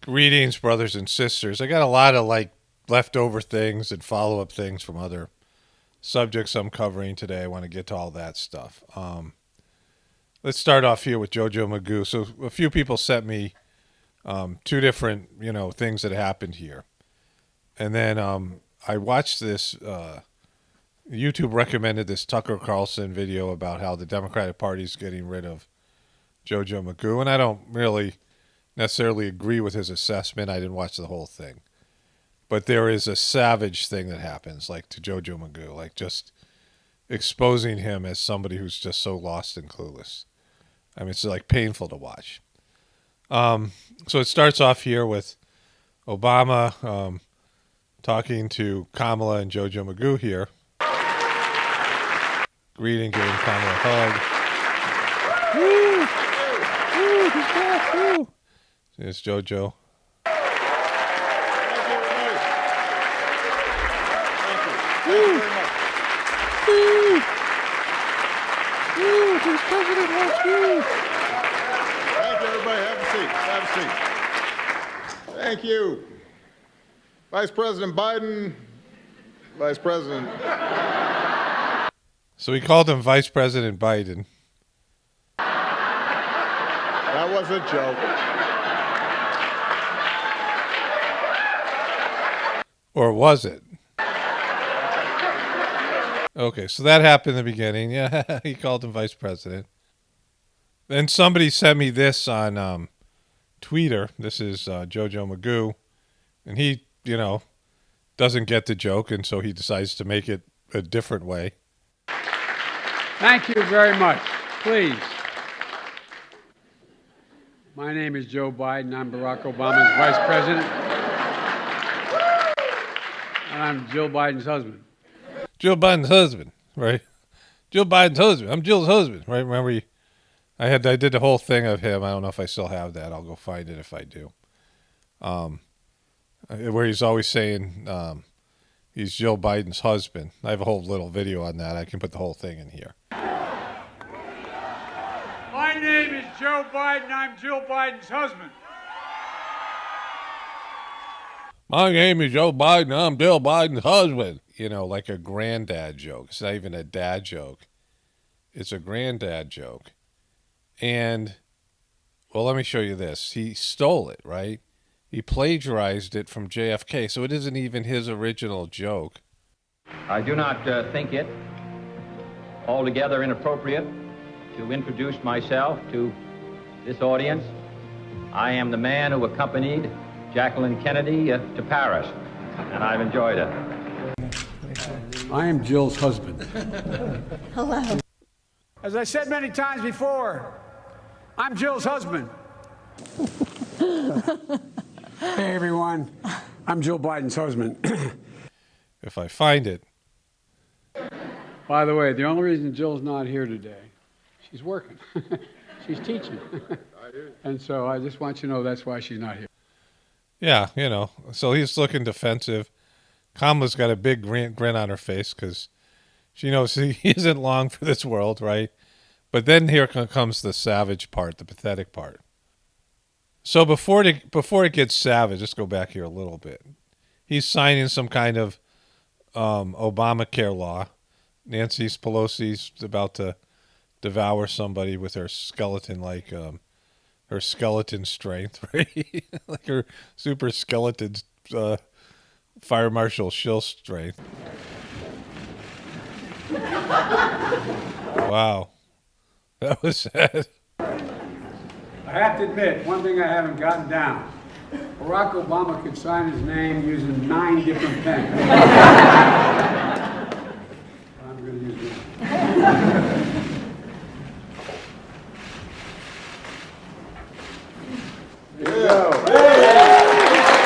Greetings, brothers and sisters. I got a lot of leftover things and follow-up things from other subjects I'm covering today. I want to get to all that stuff. Let's start off here with JoJo Magoo. So a few people sent me two different, things that happened here. And then I watched this, YouTube recommended this Tucker Carlson video about how the Democratic Party is getting rid of JoJo Magoo. And I don't really necessarily agree with his assessment. I didn't watch the whole thing. But there is a savage thing that happens, to JoJo Magoo, just exposing him as somebody who's just so lost and clueless. I mean, it's painful to watch. So it starts off here with Obama talking to Kamala and JoJo Magoo here. Greeting, giving Kamala a hug. Woo! Woo! He's back! Woo! There's JoJo. Woo! Woo! Woo! He's President House! Woo! Thank you, everybody. Have a seat. Have a seat. Thank you. Vice President Biden. Vice President. So he called him Vice President Biden. That was a joke. Or was it? Okay, so that happened in the beginning. Yeah, he called him Vice President. Then somebody sent me this on Twitter. This is JoJo Magoo. And he, doesn't get the joke, and so he decides to make it a different way. Thank you very much. Please. My name is Joe Biden. I'm Barack Obama's Vice President. And I'm Jill Biden's husband. Jill Biden's husband, right? Jill Biden's husband. I'm Jill's husband, right? Remember, I did the whole thing of him. I don't know if I still have that. I'll go find it if I do. Where he's always saying he's Jill Biden's husband. I have a whole little video on that. I can put the whole thing in here. My name is Joe Biden. I'm Jill Biden's husband. My name is Joe Biden. I'm Jill Biden's husband. Like a granddad joke. It's not even a dad joke. It's a granddad joke. And, well, let me show you this. He stole it, right? He plagiarized it from JFK, so it isn't even his original joke. I do not think it altogether inappropriate to introduce myself to this audience. I am the man who accompanied Jacqueline Kennedy to Paris, and I've enjoyed it. I am Jill's husband. Hello. As I said many times before, I'm Jill's husband. Hey, everyone. I'm Jill Biden's husband. If I find it. By the way, the only reason Jill's not here today, she's working. She's teaching. And so I just want you to know that's why she's not here. Yeah, so he's looking defensive. Kamala's got a big grin on her face because she knows he isn't long for this world, right? But then here comes the savage part, the pathetic part. So before it gets savage, let's go back here a little bit. He's signing some kind of Obamacare law. Nancy Pelosi's about to devour somebody with her skeleton, her skeleton strength, right? Like her super skeleton Fire Marshal Shill strength. Wow. That was sad. I have to admit, one thing I haven't gotten down. Barack Obama could sign his name using 9 different pens. I'm going to use this.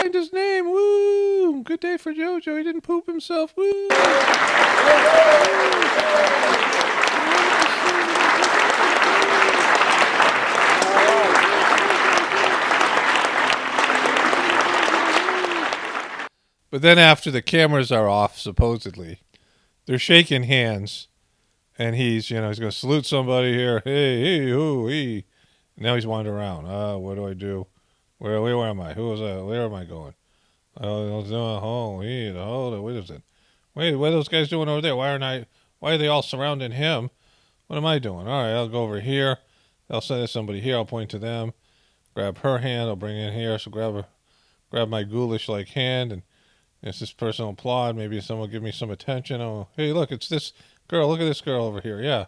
Signed his name. Woo! Good day for JoJo. He didn't poop himself. Woo! But then after the cameras are off, supposedly, they're shaking hands, and he's going to salute somebody here. Hey, hey, hoo, hey. Now he's wandering around. What do I do? Where am I? Who was that? Where am I going? I was doing what is it? Wait, what are those guys doing over there? Why are they all surrounding him? What am I doing? All right, I'll go over here. I'll send somebody here. I'll point to them. Grab her hand. I'll bring in here. So grab my ghoulish-like hand, and it's this person will applaud. Maybe someone will give me some attention. Oh, hey, look, it's this girl. Look at this girl over here. Yeah.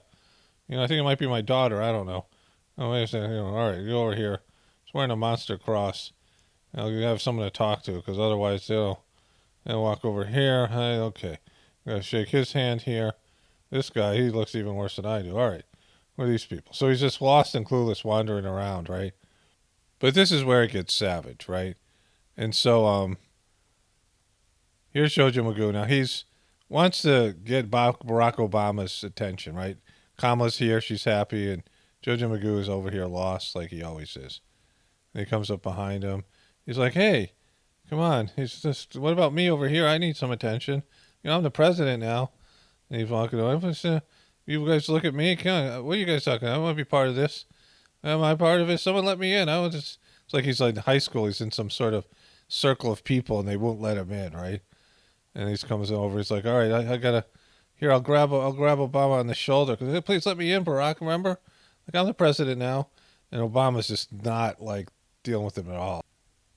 I think it might be my daughter. I don't know. Oh, wait a second. All right, go over here. She's wearing a monster cross. I'll have someone to talk to, because otherwise they'll walk over here. Hey, okay. I'm going to shake his hand here. This guy, he looks even worse than I do. All right. What are these people? So he's just lost and clueless wandering around, right? But this is where it gets savage, right? And so here's JoJo Magoo. Now he wants to get Barack Obama's attention, right? Kamala's here. She's happy. And JoJo Magoo is over here lost like he always is. And he comes up behind him. He's like, hey, come on. He's just, what about me over here? I need some attention. I'm the president now. And he's walking over. You guys look at me. What are you guys talking about? I want to be part of this. Am I part of it? Someone let me in. It's like he's like in high school. He's in some sort of circle of people, and they won't let him in, right? And he comes over. He's like, all right, I gotta. Here, I'll grab Obama on the shoulder. Please let me in, Barack. Remember, like I'm the president now, and Obama's just not like dealing with him at all.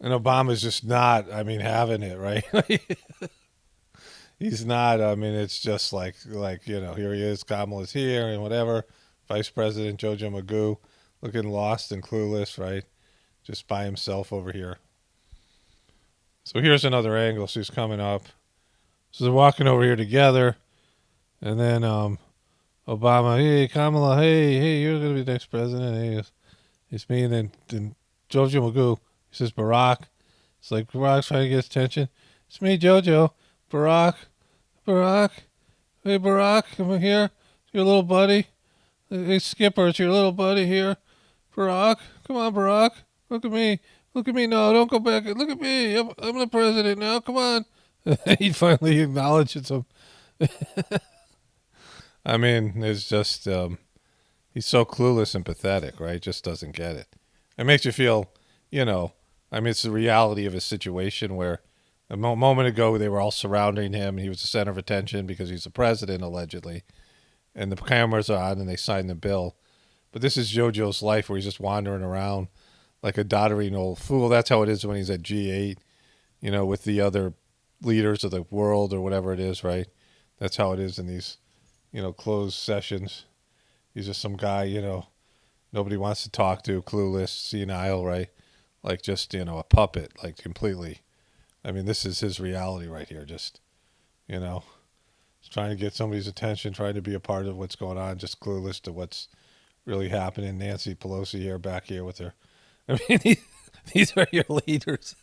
And Obama's just not, having it, right? He's not, it's just like, here he is, Kamala's here, and whatever. Vice President JoJo Magoo, looking lost and clueless, right? Just by himself over here. So here's another angle. So he's coming up. So they're walking over here together. And then Obama, hey, Kamala, hey, you're going to be the next president. Hey, it's me. And then JoJo Magoo, he says, Barack. It's like Barack's trying to get his attention. It's me, JoJo. Barack. Hey, Barack, come here. It's your little buddy. Hey, Skipper, it's your little buddy here. Barack, come on, Barack. Look at me. No, don't go back. Look at me. I'm the president now. Come on. He finally acknowledges him. It's just, he's so clueless and pathetic, right? Just doesn't get it. It makes you feel, it's the reality of a situation where a moment ago they were all surrounding him. He was the center of attention because he's the president, allegedly. And the cameras are on and they signed the bill. But this is JoJo's life where he's just wandering around like a doddering old fool. That's how it is when he's at G8, with the other leaders of the world or whatever it is, right? That's how it is in these, closed sessions. He's just some guy, nobody wants to talk to, clueless, senile, right? Like just, a puppet, like completely. This is his reality right here. Just, he's trying to get somebody's attention, trying to be a part of what's going on, just clueless to what's really happening. Nancy Pelosi here, back here with her. These are your leaders.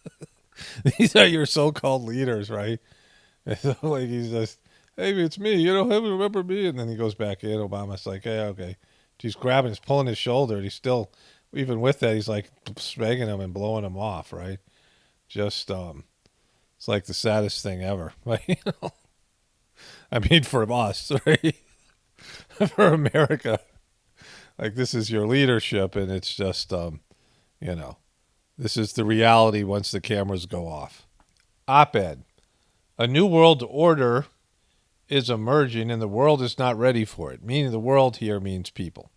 These are your so-called leaders, right? Like he's just, hey, it's me. You don't remember me. And then he goes back in. Obama's like, hey, okay. He's he's pulling his shoulder. And he's still, even with that, he's like smacking him and blowing him off, right? Just, it's like the saddest thing ever. Like, for us, right? For America. Like, this is your leadership, and it's just, this is the reality once the cameras go off. Op-ed. A new world order is emerging, and the world is not ready for it. Meaning the world here means people.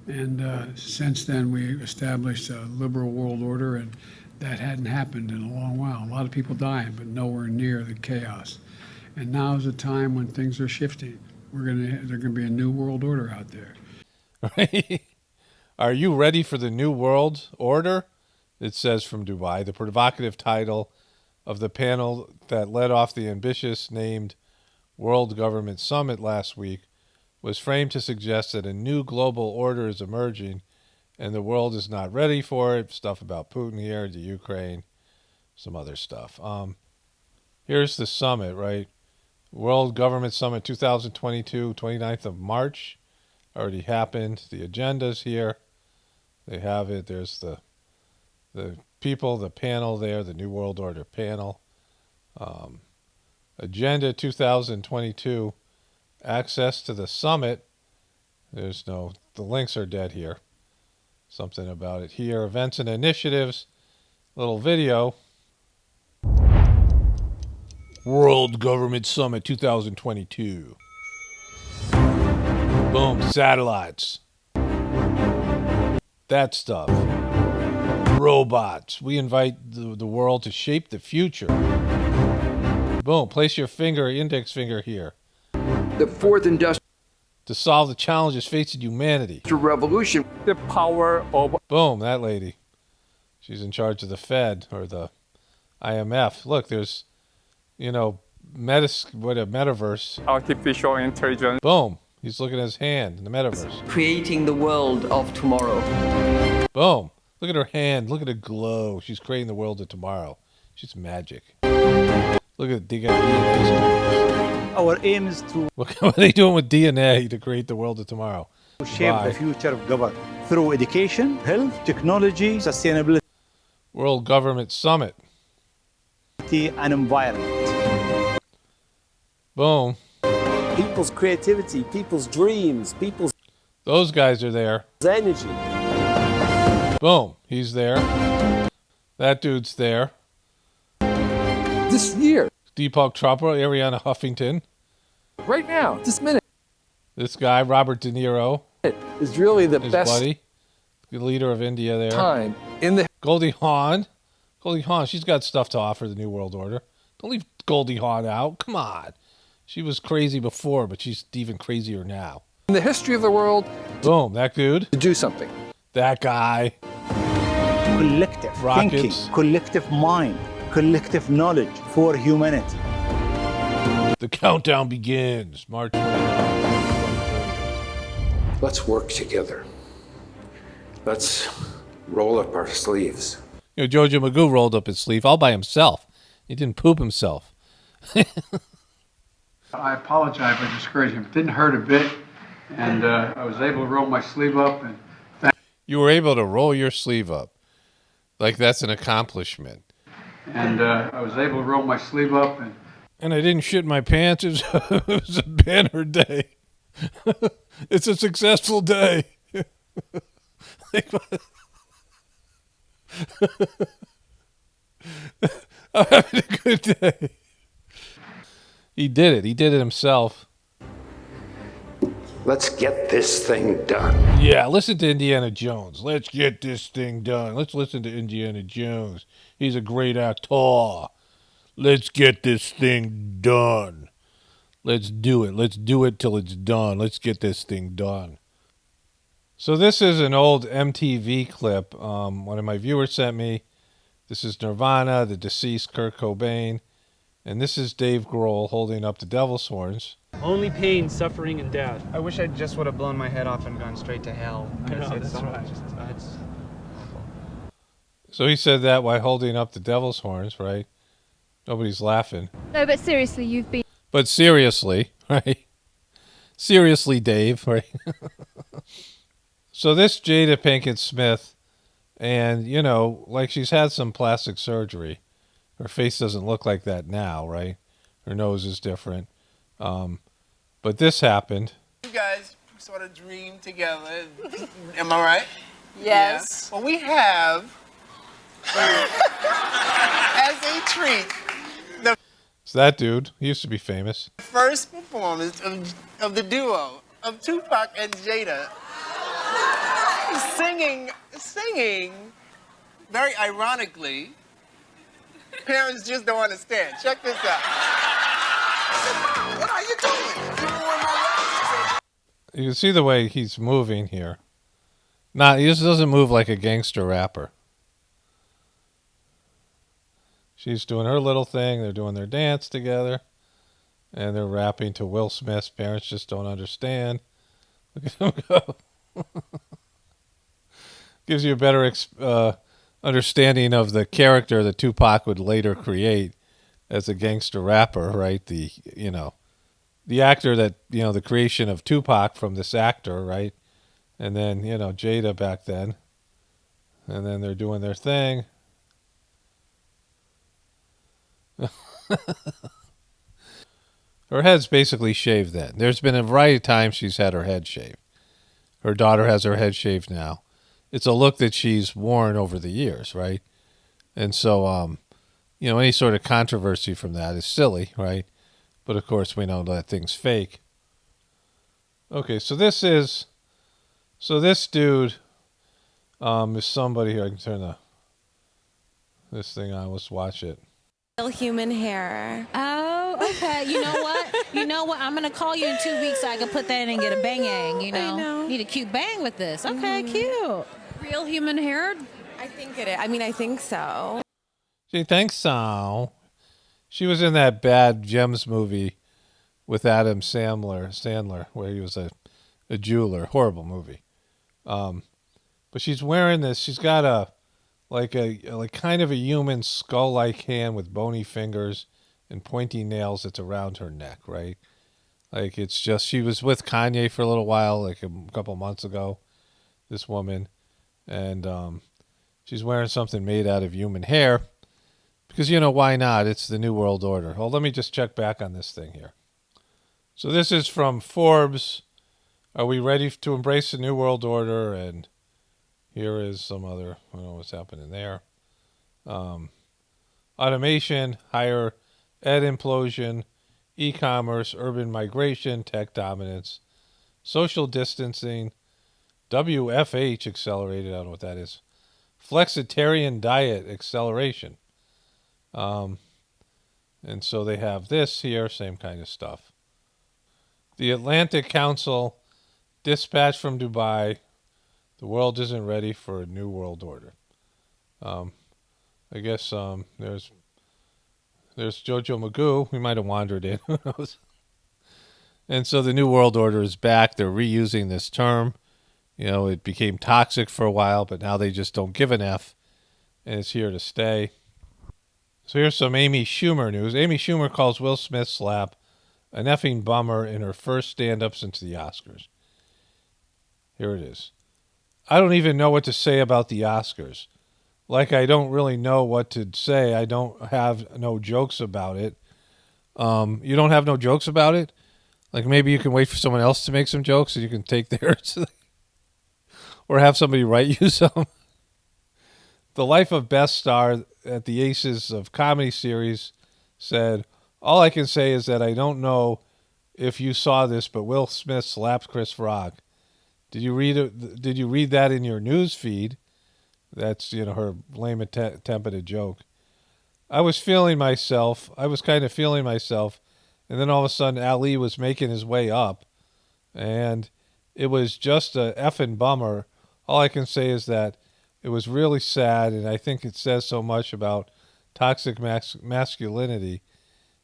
And since then, we established a liberal world order, and that hadn't happened in a long while. A lot of people dying, but nowhere near the chaos. And now is a time when things are shifting. There's gonna be a new world order out there. Right? Are you ready for the new world order? It says from Dubai. The provocative title of the panel that led off the ambitious named World Government Summit last week was framed to suggest that a new global order is emerging and the world is not ready for it. Stuff about Putin here, the Ukraine, some other stuff. Here's the summit, right? World Government Summit 2022, 29th of March. Already happened. The agenda's here. They have it. There's the people, the panel there, the New World Order panel. Agenda 2022, access to the summit. The links are dead here. Something about it here. Events and initiatives. little video. World Government Summit 2022. Boom, satellites. That stuff. Robots. We invite the world to shape the future. Boom, place your index finger here. The fourth industrial To solve the challenges facing humanity. revolution. The power of Boom, that lady. She's in charge of the Fed or the IMF. Look, there's, metaverse. artificial intelligence. Boom, he's looking at his hand in the metaverse. Creating the world of tomorrow. Boom, look at her hand. Look at her glow. She's creating the world of tomorrow. She's magic. Look at they got DNA. Our aim is to What are they doing with DNA to create the world of tomorrow? shape Bye. the future of government through education, health, technology, sustainability, World Government Summit. and environment. Boom. People's creativity, people's dreams, people's Those guys are there. energy. Boom. He's there. That dude's there. This year, Deepak Chopra, Ariana Huffington. right now, this minute, This guy, Robert De Niro, is really the his best buddy, the leader of India there. time in the Goldie Hawn. Goldie Hawn, she's got stuff to offer the New World Order. Don't leave Goldie Hawn out. Come on. She was crazy before, but she's even crazier now. history of the world Boom, that dude. to do something. That guy. Collective Rockets. thinking, collective mind, collective knowledge for humanity. The countdown begins. March 29th. Let's work together. Let's roll up our sleeves. JoJo Magoo rolled up his sleeve all by himself. He didn't poop himself. I apologize for discouraging him. It didn't hurt a bit, and I was able to roll my sleeve up. And You were able to roll your sleeve up. Like that's an accomplishment. I was able to roll my sleeve up, And I didn't shit my pants. It was a banner day. It's a successful day. I'm having a good day. He did it. He did it himself. Let's get this thing done. Yeah, listen to Indiana Jones. Let's get this thing done. Let's listen to Indiana Jones. He's a great actor. Let's get this thing done. Let's do it. Let's do it till it's done. Let's get this thing done. So this is an old MTV clip one of my viewers sent me. This is Nirvana, the deceased Kurt Cobain. And this is Dave Grohl holding up the devil's horns. Only pain, suffering, and death. I wish I just would have blown my head off and gone straight to hell. I know, It's that's right. it's awful. So he said that while holding up the devil's horns, right? Nobody's laughing. No, but seriously, you've been... But seriously, right? Seriously, Dave, right? So this Jada Pinkett Smith, and, like she's had some plastic surgery. Her face doesn't look like that now, right? Her nose is different. But this happened. You guys sort of dream together. Am I right? Yes. Yeah. Well, we have, as a treat, the It's that dude. He used to be famous. first performance of the duo of Tupac and Jada singing, very ironically, parents just don't understand. Check this out. What are you doing? You can see the way he's moving here. He just doesn't move like a gangster rapper. She's doing her little thing. They're doing their dance together. And they're rapping to Will Smith's parents just don't understand. Look at him go. Gives you a better understanding of the character that Tupac would later create as a gangster rapper, right? The actor that, the creation of Tupac from this actor, right? And then, Jada back then. And then they're doing their thing. Her head's basically shaved then. There's been a variety of times she's had her head shaved. Her daughter has her head shaved now. It's a look that she's worn over the years, right? And so, any sort of controversy from that is silly, right? But of course, we know that thing's fake. Okay, so this dude is somebody here. I can turn this thing on. Let's watch it. Real human hair. Oh, okay. You know what? I'm going to call you in 2 weeks so I can put that in and get a bang-ang, I know. Need a cute bang with this. Okay, cute. Real human hair? I think it is. I mean, I think so. She thinks so. She was in that bad Gems movie with Adam Sandler, where he was a jeweler. Horrible movie. But she's wearing this. She's got a kind of a human skull-like hand with bony fingers and pointy nails that's around her neck, right? Like, it's just, she was with Kanye for a little while, like a couple months ago, this woman. And she's wearing something made out of human hair because, why not? It's the New World Order. Well, let me just check back on this thing here. So this is from Forbes. Are we ready to embrace the New World Order? And here is some other, I don't know what's happening there. Automation, higher ed implosion, e-commerce, urban migration, tech dominance, social distancing, WFH accelerated, I don't know what that is, flexitarian diet acceleration. And so they have this here, same kind of stuff. The Atlantic Council, dispatch from Dubai, the world isn't ready for a new world order. I guess there's JoJo Magoo. We might have wandered in. Who knows? And so the new world order is back. They're reusing this term. It became toxic for a while, but now they just don't give an F, and it's here to stay. So here's some Amy Schumer news. Amy Schumer calls Will Smith's slap an effing bummer in her first stand-up since the Oscars. Here it is. I don't even know what to say about the Oscars. Like, I don't really know what to say. I don't have no jokes about it. You don't have no jokes about it? Like, maybe you can wait for someone else to make some jokes and you can take theirs. Or have somebody write you some. The Life of Best Star at the Aces of Comedy series said, all I can say is that I don't know if you saw this, but Will Smith slapped Chris Rock. Did you read it? Did you read that in your news feed? That's, her lame attempt at a joke. I was kind of feeling myself. And then all of a sudden, Ali was making his way up. And it was just a effing bummer. All I can say is that it was really sad. And I think it says so much about toxic masculinity.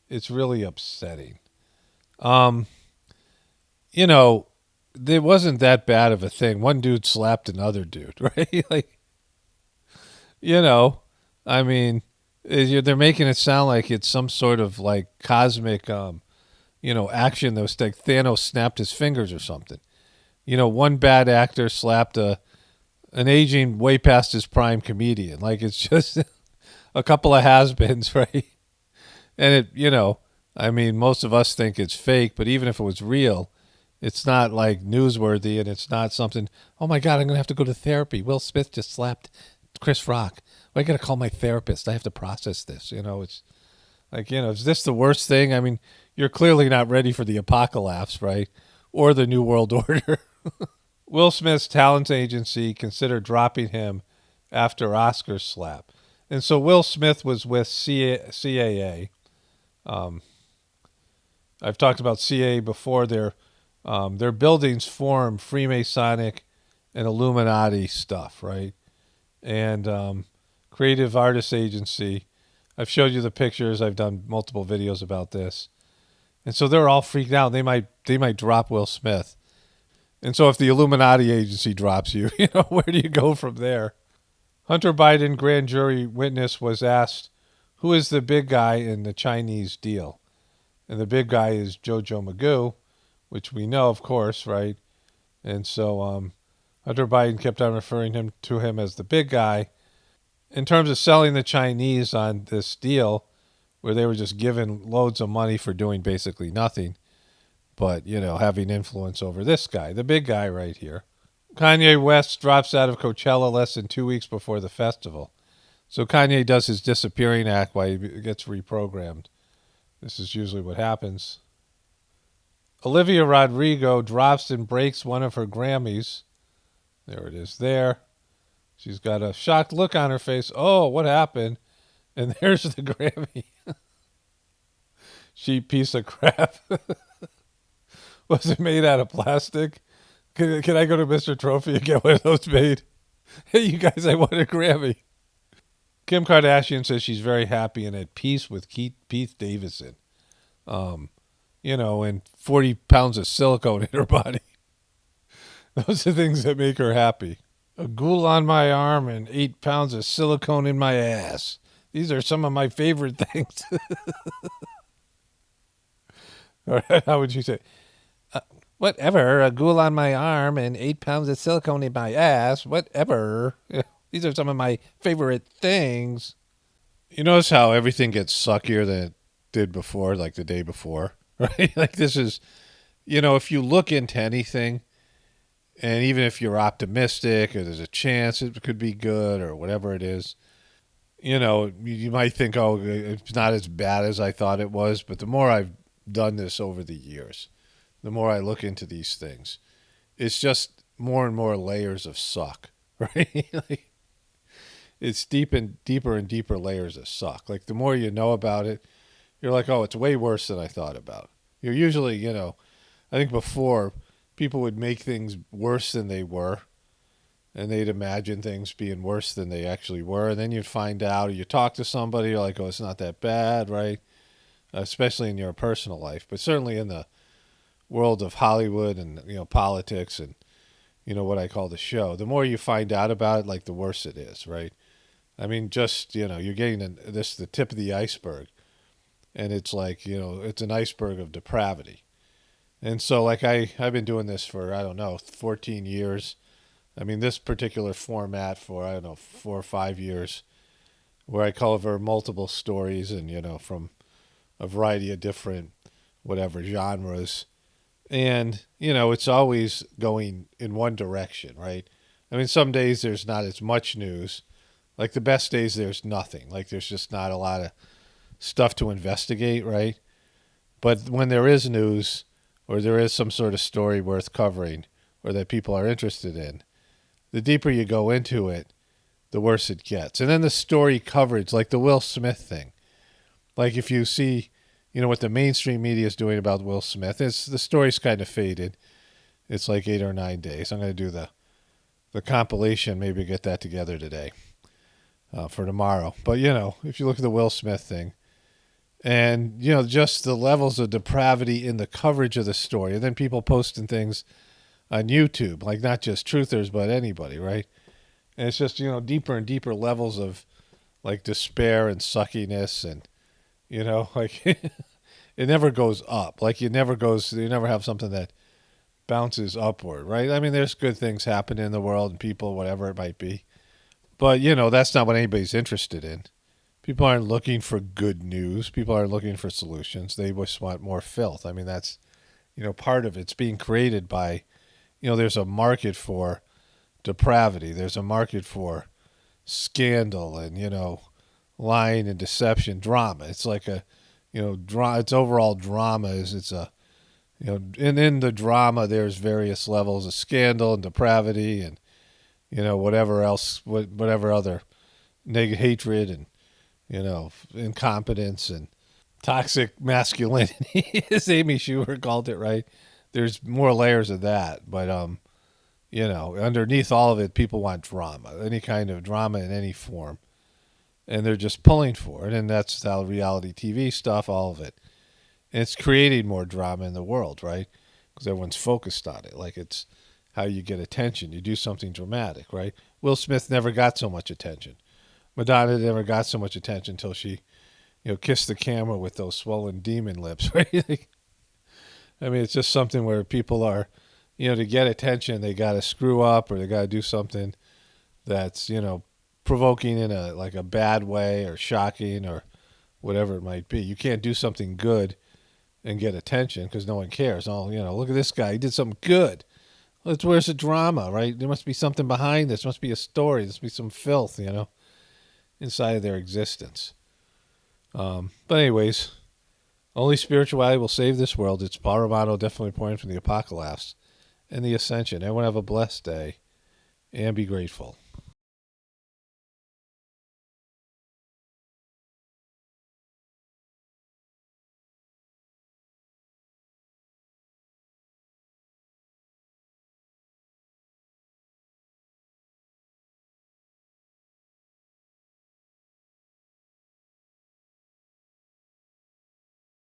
It's really upsetting. It wasn't that bad of a thing. One dude slapped another dude, right? I mean, they're making it sound like it's some sort of like cosmic, action that was like Thanos snapped his fingers or something. One bad actor slapped an aging, way past his prime comedian. Like, it's just a couple of has-beens, right? And most of us think it's fake, but even if it was real, it's not like newsworthy, and it's not something, oh my God, I'm going to have to go to therapy. Will Smith just slapped Chris Rock. I got to call my therapist. I have to process this. It's like, is this the worst thing? I mean, you're clearly not ready for the apocalypse, right? Or the New World Order. Will Smith's talent agency considered dropping him after Oscar slap. And so Will Smith was with CAA. I've talked about CAA before. Their buildings form Freemasonic and Illuminati stuff, right? And Creative Artists Agency. I've showed you the pictures. I've done multiple videos about this. And so they're all freaked out. They might drop Will Smith. And so if the Illuminati agency drops you, where do you go from there? Hunter Biden grand jury witness was asked, who is the big guy in the Chinese deal? And the big guy is JoJo Magoo, which we know, of course, right? And so Hunter Biden kept on referring to him as the big guy. In terms of selling the Chinese on this deal, where they were just given loads of money for doing basically nothing, but, having influence over this guy, the big guy right here. Kanye West drops out of Coachella less than 2 weeks before the festival. So Kanye does his disappearing act while he gets reprogrammed. This is usually what happens. Olivia Rodrigo drops and breaks one of her Grammys. There it is there. She's got a shocked look on her face. Oh, what happened? And there's the Grammy. Cheap piece of crap. Was it made out of plastic? Can I go to Mr. Trophy and get one of those made? Hey, you guys, I won a Grammy. Kim Kardashian says she's very happy and at peace with Pete Davidson. And 40 pounds of silicone in her body. Those are things that make her happy. A ghoul on my arm and 8 pounds of silicone in my ass. These are some of my favorite things. All right, how would you say? Whatever, a ghoul on my arm and 8 pounds of silicone in my ass. Whatever. These are some of my favorite things. You notice how everything gets suckier than it did before, like the day before, right? Like this is, if you look into anything, and even if you're optimistic or there's a chance it could be good or whatever it is, you might think, oh, it's not as bad as I thought it was. But the more I've done this over the years, the more I look into these things, it's just more and more layers of suck, right? Like, it's deeper and deeper layers of suck. Like the more you know about it, you're like, oh, it's way worse than I thought about. You're usually, I think before people would make things worse than they were, and they'd imagine things being worse than they actually were. And then you'd find out, or you talk to somebody, you're like, oh, it's not that bad, right? Especially in your personal life, but certainly in the world of Hollywood and, politics and, what I call the show. The more you find out about it, like the worse it is, right? I mean, just, you're getting the tip of the iceberg. And it's like, it's an iceberg of depravity. And so, like, I've been doing this for, 14 years. I mean, this particular format for, 4 or 5 years, where I cover multiple stories and, from a variety of different, genres. And, it's always going in one direction, right? I mean, some days there's not as much news. Like the best days, there's nothing. Like there's just not a lot of stuff to investigate, right? But when there is news or there is some sort of story worth covering or that people are interested in, the deeper you go into it, the worse it gets. And then the story coverage, like the Will Smith thing. Like if you see, what the mainstream media is doing about Will Smith, the story's kind of faded. It's like 8 or 9 days. I'm going to do the compilation, maybe get that together today. For tomorrow. But, if you look at the Will Smith thing and, just the levels of depravity in the coverage of the story, and then people posting things on YouTube, like not just truthers, but anybody, right? And it's just, deeper and deeper levels of like despair and suckiness and, like it never goes up. Like you never have something that bounces upward, right? I mean, there's good things happening in the world and people, whatever it might be. But, that's not what anybody's interested in. People aren't looking for good news. People aren't looking for solutions. They just want more filth. I mean, that's, part of it's being created by, there's a market for depravity. There's a market for scandal and, lying and deception, drama. It's like a, it's overall drama it's a, and in the drama, there's various levels of scandal and depravity and, whatever else, whatever other hatred and, incompetence and toxic masculinity, as Amy Schumer called it, right? There's more layers of that. But, underneath all of it, people want drama, any kind of drama in any form. And they're just pulling for it. And that's how reality TV stuff, all of it. And it's creating more drama in the world, right? Because everyone's focused on it. Like it's how you get attention. You do something dramatic, right? Will Smith never got so much attention. Madonna never got so much attention until she, kissed the camera with those swollen demon lips, right? I mean, it's just something where people are, to get attention, they got to screw up or they got to do something that's, provoking in a bad way or shocking or whatever it might be. You can't do something good and get attention because no one cares. Oh, look at this guy. He did something good. Where's the drama, right? There must be something behind this. There must be a story. There must be some filth, inside of their existence. But anyways, only spirituality will save this world. It's power motto, definitely pointing from the Apocalypse and the Ascension. Everyone have a blessed day and be grateful.